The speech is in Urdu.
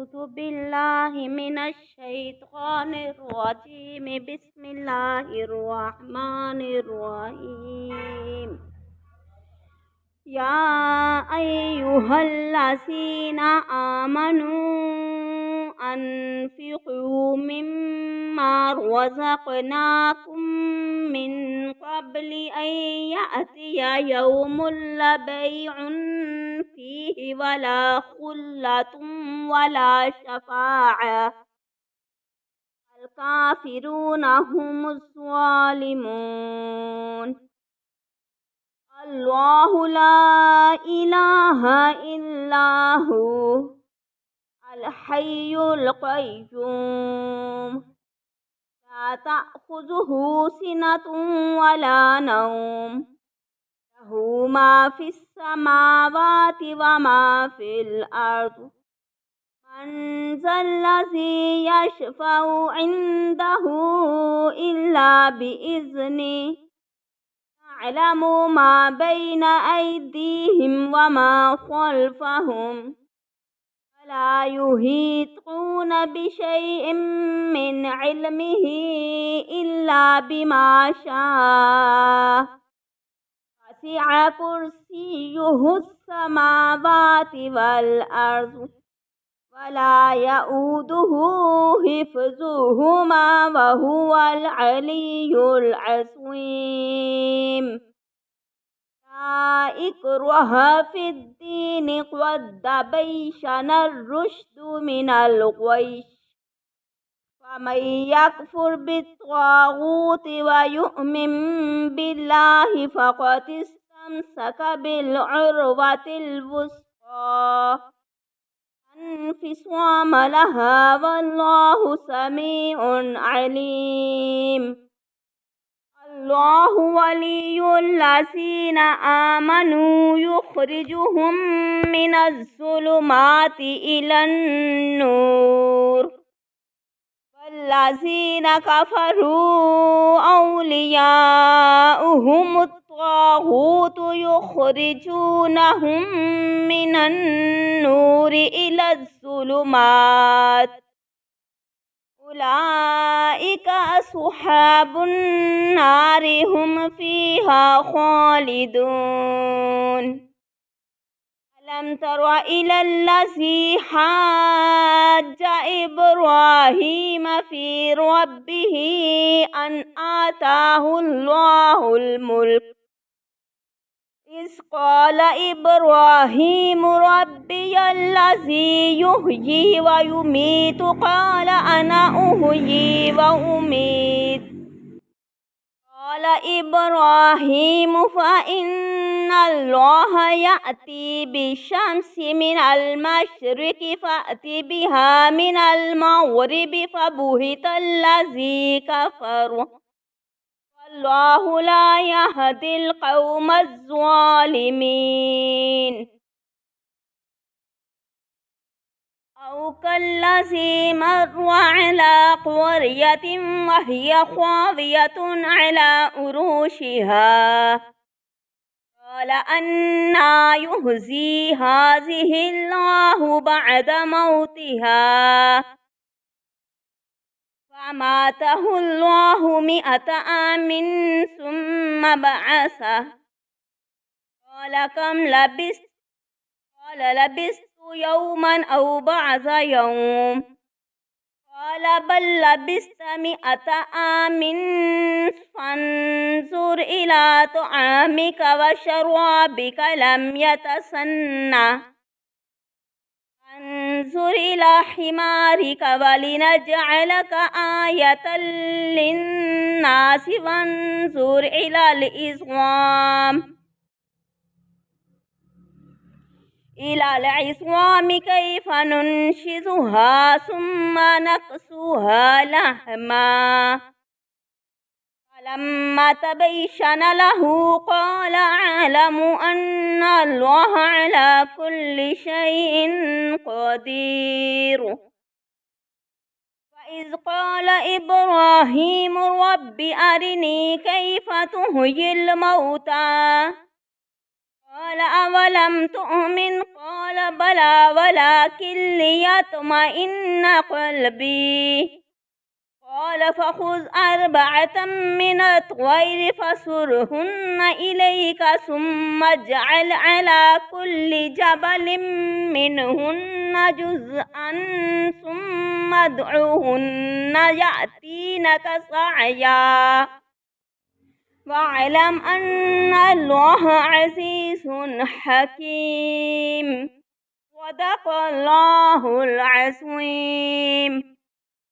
أعوذ بالله من الشيطان الرجيم بسم الله الرحمن الرحيم يا أيها الذين آمنوا أنفقوا مما رزقناكم من قبل أن يأتي يوم لا بيع فيه ولا خلة ولا شفاعة الكافرون هم الظالمون. الله لا إله إلا هو الحي القيوم لا تأخذه سنة ولا نوم له ما في السماوات وما في الأرض من ذا الذي يشفع عنده إلا بإذنه يعلم ما بين أيديهم وما خلفهم ولا يحيطون بشيء من علمه إلا بما شاء وسع كرسيه السماوات والأرض ولا يؤوده حفظهما وهو العلي العظيم. لا إكراه في الدين قد تبين الرشد من الغي فمن يكفر بالطاغوت ويؤمن بالله فقد استمسك بالعروة الوثقى انفصام لها والله سميع عليم. الله ولي الذين آمنوا يخرجهم من الظلمات إلى النور والذين كفروا أولياؤهم الطاغوت يخرجونهم من النور إلى الظلمات أولئك أصحاب النار هم فيها خالدون. ألم تر إلى الذي حاج إبراهيم في ربه أن آتاه الله الملك إذ قال إبراهيم ربي الذي يحيي ويميت قال أنا أحيي وأميت قال إبراهيم فإن الله يأتي بالشمس من المشرق فأت بها من المغرب فبهت الذي كفر والله لا يهدي القوم الظالمين. أو كالذي مر على قرية وهي خاوية على عروشها قال أنى يحيي هذه الله بعد موتها فأماته الله 100 عام ثم بعثه قال كم لبثت قال لبثت يوما أو بعض يوم قال بل لبثت 100 عام فانظر إلى طعامك وشرابك لم يتسنه انظر إلى حمارك ولنجعلك آية للناس وانظر إلى العظام كيف ننشزها ثم نكسوها لحما فلما تبين له قال أعلم أن الله على كل شيء قدير. وإذ قال إبراهيم رب أرني كيف تحيي الموتى قال أولم تؤمن قال بلى ولكن ليطمئن قلبي قال فخذ 4 من الطير فصرهن إليك ثم اجعل على كل جبل منهن جزءا ثم ادعوهن يأتينك سعيا واعلم أن الله عزيز حكيم صدق الله العظيم.